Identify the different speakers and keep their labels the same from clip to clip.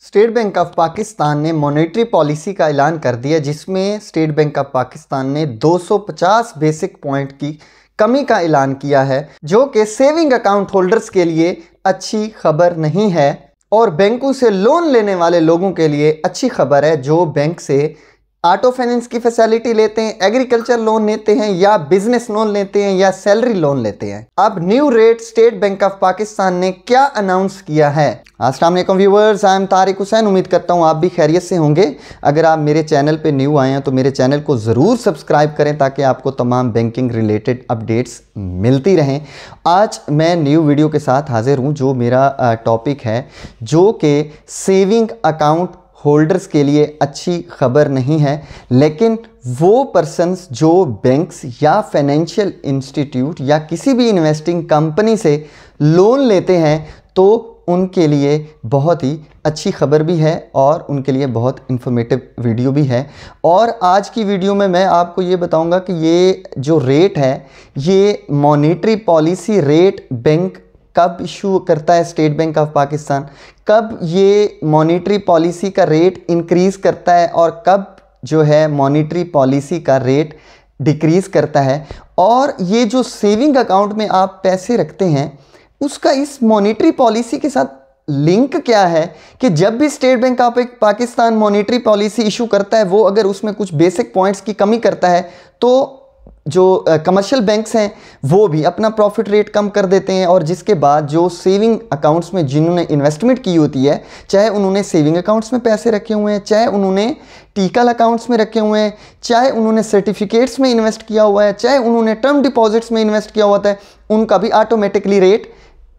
Speaker 1: State Bank of Pakistan ने monetary policy का ऐलान कर दिया, जिसमें स्टेट बैंक ऑफ पाकिस्तान ने 250 बेसिक पॉइंट की कमी का ऐलान किया है, जो कि सेविंग अकाउंट होल्डर्स के लिए अच्छी खबर नहीं है और बैंकों से लोन लेने वाले लोगों के लिए अच्छी खबर है जो बैंक से ऑटो फाइनेंस की फैसिलिटी लेते हैं, एग्रीकल्चर लोन लेते हैं या बिजनेस लोन लेते हैं या सैलरी लोन लेते हैं। अब new rate state Bank of Pakistan ने क्या अनाउंस किया है। अस्सलाम वालेकुम viewers, I am Tariq Hussain. उम्मीद करता हूँ आप भी खैरियत से होंगे। अगर आप मेरे चैनल पे न्यू आए हैं तो मेरे चैनल को ज़रूर सब्सक्राइब करें ताकि आपको तमाम बैंकिंग रिलेटेड अपडेट्स मिलती रहें। आज मैं न्यू वीडियो के साथ हाजिर हूँ। जो मेरा टॉपिक है जो कि सेविंग अकाउंट होल्डर्स के लिए अच्छी खबर नहीं है, लेकिन वो पर्सन्स जो बैंक्स या फाइनेंशियल इंस्टीट्यूट या किसी भी इन्वेस्टिंग कंपनी से लोन लेते हैं तो उनके लिए बहुत ही अच्छी खबर भी है और उनके लिए बहुत इन्फॉर्मेटिव वीडियो भी है। और आज की वीडियो में मैं आपको ये बताऊंगा कि ये जो रेट है, ये मॉनेटरी पॉलिसी रेट बैंक कब इशू करता है, स्टेट बैंक ऑफ पाकिस्तान कब ये मॉनेटरी पॉलिसी का रेट इंक्रीज़ करता है और कब जो है मॉनेटरी पॉलिसी का रेट डिक्रीज़ करता है, और ये जो सेविंग अकाउंट में आप पैसे रखते हैं उसका इस मॉनेटरी पॉलिसी के साथ लिंक क्या है कि जब भी state Bank of Pakistan monetary policy issue करता है, वो अगर उसमें कुछ बेसिक पॉइंट्स की कमी करता है तो जो कमर्शियल बैंक्स हैं वो भी अपना प्रॉफिट रेट कम कर देते हैं, और जिसके बाद जो सेविंग अकाउंट्स में जिन्होंने इन्वेस्टमेंट की होती है, चाहे उन्होंने सेविंग अकाउंट्स में पैसे रखे हुए हैं, चाहे उन्होंने टीकल अकाउंट्स में रखे हुए हैं, चाहे उन्होंने सर्टिफिकेट्स में इन्वेस्ट किया हुआ है, चाहे उन्होंने टर्म डिपॉजिट्स में इन्वेस्ट किया हुआ है, उनका भी ऑटोमेटिकली रेट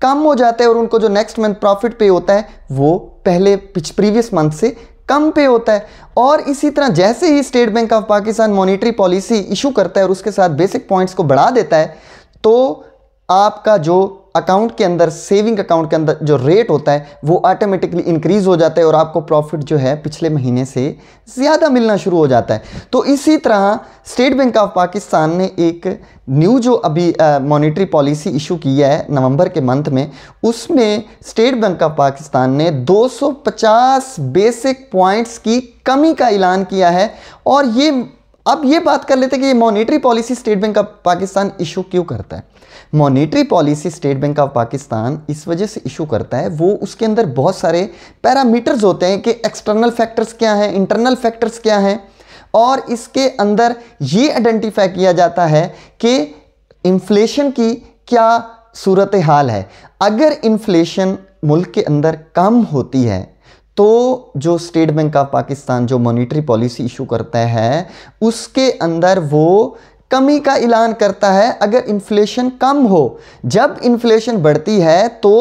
Speaker 1: कम हो जाता है और उनको जो नेक्स्ट मंथ प्रॉफिट पे होता है वो पहले प्रीवियस मंथ से कम पे होता है। और इसी तरह जैसे ही State Bank of Pakistan monetary policy issue करता है और उसके साथ बेसिक पॉइंट्स को बढ़ा देता है तो आपका जो अकाउंट के अंदर, सेविंग अकाउंट के अंदर जो रेट होता है वो ऑटोमेटिकली इंक्रीज़ हो जाता है और आपको प्रॉफिट जो है पिछले महीने से ज़्यादा मिलना शुरू हो जाता है। तो इसी तरह स्टेट बैंक ऑफ पाकिस्तान ने एक न्यू जो अभी मॉनेटरी पॉलिसी इशू की है नवंबर के मंथ में, उसमें स्टेट बैंक ऑफ पाकिस्तान ने 250 बेसिक पॉइंट्स की कमी का ऐलान किया है। और अब ये बात कर लेते हैं कि ये monetary policy state Bank of Pakistan issue क्यों करता है। Monetary policy state Bank of Pakistan इस वजह से इशू करता है, वो उसके अंदर बहुत सारे पैरामीटर्स होते हैं कि एक्सटर्नल फैक्टर्स क्या हैं, इंटरनल फैक्टर्स क्या हैं, और इसके अंदर ये आइडेंटिफाई किया जाता है कि इन्फ्लेशन की क्या सूरत हाल है। अगर इन्फ्लेशन मुल्क के अंदर कम होती है तो जो स्टेट बैंक ऑफ पाकिस्तान जो मॉनेटरी पॉलिसी इशू करता है उसके अंदर वो कमी का ऐलान करता है। अगर इन्फ्लेशन कम हो, जब इन्फ्लेशन बढ़ती है तो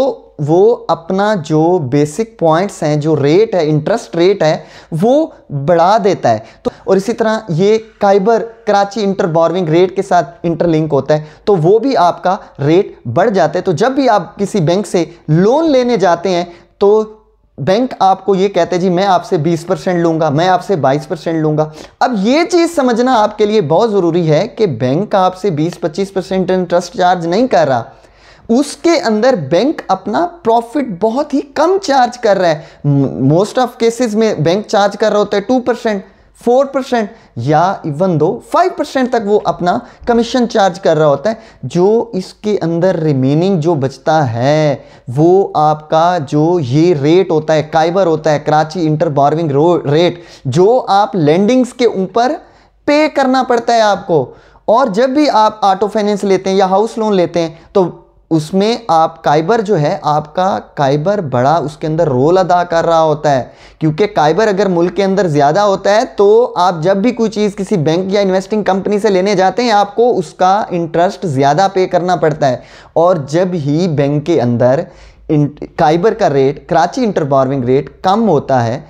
Speaker 1: वो अपना जो बेसिक पॉइंट्स हैं, जो रेट है, इंटरेस्ट रेट है, वो बढ़ा देता है। तो और इसी तरह ये काइबर कराची इंटर बोरोइंग रेट के साथ इंटरलिंक होता है तो वो भी आपका रेट बढ़ जाता है। तो जब भी आप किसी बैंक से लोन लेने जाते हैं तो बैंक आपको ये कहते हैं जी मैं आपसे 20% लूँगा, मैं आपसे 22% लूँगा। अब ये चीज़ समझना आपके लिए बहुत ज़रूरी है कि बैंक आपसे 20-25% इंटरेस्ट चार्ज नहीं कर रहा, उसके अंदर बैंक अपना प्रॉफिट बहुत ही कम चार्ज कर रहा है। मोस्ट ऑफ केसेस में बैंक चार्ज कर रहा होता है 2%, 4% या इवन दो 5% तक वो अपना कमीशन चार्ज कर रहा होता है। जो इसके अंदर रिमेनिंग जो बचता है वो आपका जो ये रेट होता है, काइबर होता है, कराची इंटर बोरोइंग रेट, जो आप लेंडिंग्स के ऊपर पे करना पड़ता है आपको। और जब भी आप ऑटो फाइनेंस लेते हैं या हाउस लोन लेते हैं तो उसमें आप काइबर जो है, आपका काइबर बड़ा उसके अंदर रोल अदा कर रहा होता है, क्योंकि काइबर अगर मुल्क के अंदर ज़्यादा होता है तो आप जब भी कोई चीज़ किसी बैंक या इन्वेस्टिंग कंपनी से लेने जाते हैं आपको उसका इंटरेस्ट ज़्यादा पे करना पड़ता है। और जब ही बैंक के अंदर काइबर का rate, Karachi inter borrowing rate कम होता है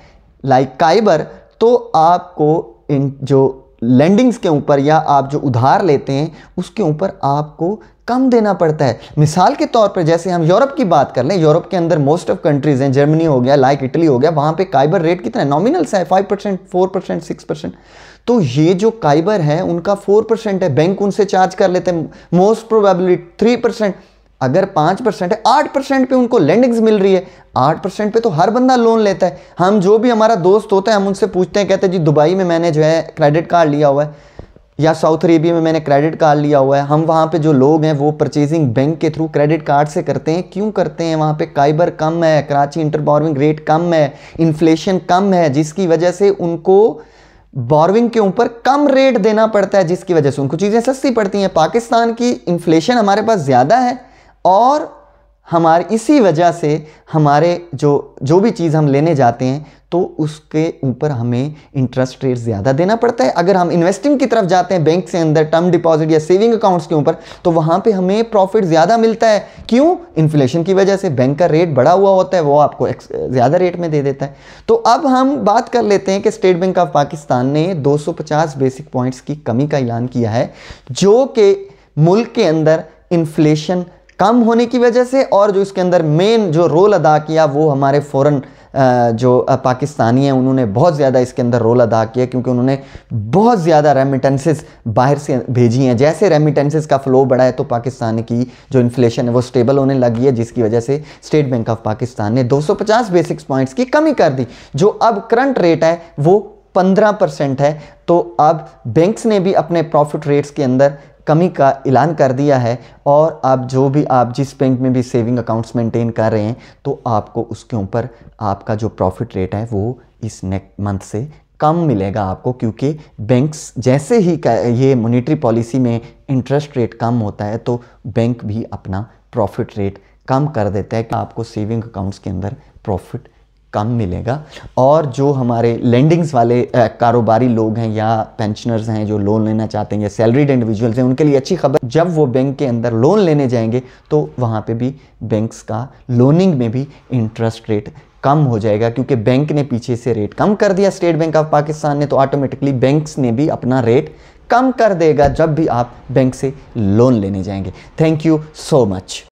Speaker 1: लाइक काइबर, तो आपको जो लेंडिंग्स के ऊपर या आप जो उधार लेते हैं उसके ऊपर आपको कम देना पड़ता है। मिसाल के तौर पर जैसे हम यूरोप की बात कर लें, यूरोप के अंदर मोस्ट ऑफ कंट्रीज़ हैं, जर्मनी हो गया, लाइक इटली हो गया, वहाँ पे काइबर रेट कितना है, नॉमिनल सा है 5%, 4%, 6%। तो ये जो काइबर है उनका 4% है, बैंक उनसे चार्ज कर लेते हैं मोस्ट प्रोबेबली 3%। अगर 5% है, 8% पे उनको लेंडिंग्स मिल रही है। 8% पे तो हर बंदा लोन लेता है। हम जो भी हमारा दोस्त होता है हम उनसे पूछते हैं, कहते हैं जी दुबई में मैंने जो है क्रेडिट कार्ड लिया हुआ है या सऊदी अरेबिया में मैंने क्रेडिट कार्ड लिया हुआ है। हम वहाँ पे जो लोग हैं वो परचेजिंग बैंक के थ्रू क्रेडिट कार्ड से करते हैं। क्यों करते हैं? वहाँ पे काइबर कम है, कराची इंटर बोरोविंग रेट कम है, इन्फ्लेशन कम है, जिसकी वजह से उनको बोरोविंग के ऊपर कम रेट देना पड़ता है, जिसकी वजह से उनको चीज़ें सस्ती पड़ती हैं। पाकिस्तान की इन्फ्लेशन हमारे पास ज़्यादा है और हमारे इसी वजह से हमारे जो भी चीज़ हम लेने जाते हैं तो उसके ऊपर हमें इंटरेस्ट रेट ज़्यादा देना पड़ता है। अगर हम इन्वेस्टिंग की तरफ जाते हैं बैंक से अंदर टर्म डिपॉजिट या सेविंग अकाउंट्स के ऊपर, तो वहाँ पे हमें प्रॉफिट ज़्यादा मिलता है। क्यों? इन्फ्लेशन की वजह से बैंक का रेट बढ़ा हुआ होता है, वो आपको ज़्यादा रेट में दे देता है। तो अब हम बात कर लेते हैं कि स्टेट बैंक ऑफ पाकिस्तान ने 250 बेसिक पॉइंट्स की कमी का ऐलान किया है, जो कि मुल्क के अंदर इन्फ्लेशन कम होने की वजह से, और जो इसके अंदर मेन जो रोल अदा किया वो हमारे फॉरेन जो पाकिस्तानी हैं उन्होंने बहुत ज़्यादा इसके अंदर रोल अदा किया, क्योंकि उन्होंने बहुत ज़्यादा रेमिटेंसेस बाहर से भेजी हैं। जैसे रेमिटेंसेस का फ्लो बढ़ा है तो पाकिस्तान की जो इन्फ्लेशन है वो स्टेबल होने लगी है, जिसकी वजह से स्टेट बैंक ऑफ पाकिस्तान ने 250 बेसिक्स पॉइंट्स की कमी कर दी। जो अब करंट रेट है वो 15% है। तो अब बैंक्स ने भी अपने प्रॉफिट रेट्स के अंदर कमी का ऐलान कर दिया है, और अब जो भी आप जिस बैंक में भी सेविंग अकाउंट्स मेंटेन कर रहे हैं तो आपको उसके ऊपर आपका जो प्रॉफिट रेट है वो इस नेक्स्ट मंथ से कम मिलेगा आपको, क्योंकि बैंक्स जैसे ही ये मॉनेटरी पॉलिसी में इंटरेस्ट रेट कम होता है तो बैंक भी अपना प्रॉफिट रेट कम कर देता है कि आपको सेविंग अकाउंट्स के अंदर प्रॉफिट कम मिलेगा। और जो हमारे लेंडिंग्स वाले कारोबारी लोग हैं या पेंशनर्स हैं जो लोन लेना चाहते हैं या सैलरीड इंडिविजुअल्स हैं, उनके लिए अच्छी खबर, जब वो बैंक के अंदर लोन लेने जाएंगे तो वहाँ पे भी बैंक्स का लोनिंग में भी इंटरेस्ट रेट कम हो जाएगा, क्योंकि बैंक ने पीछे से रेट कम कर दिया स्टेट बैंक ऑफ पाकिस्तान ने, तो ऑटोमेटिकली बैंक्स ने भी अपना रेट कम कर देगा जब भी आप बैंक से लोन लेने जाएंगे। Thank you so much.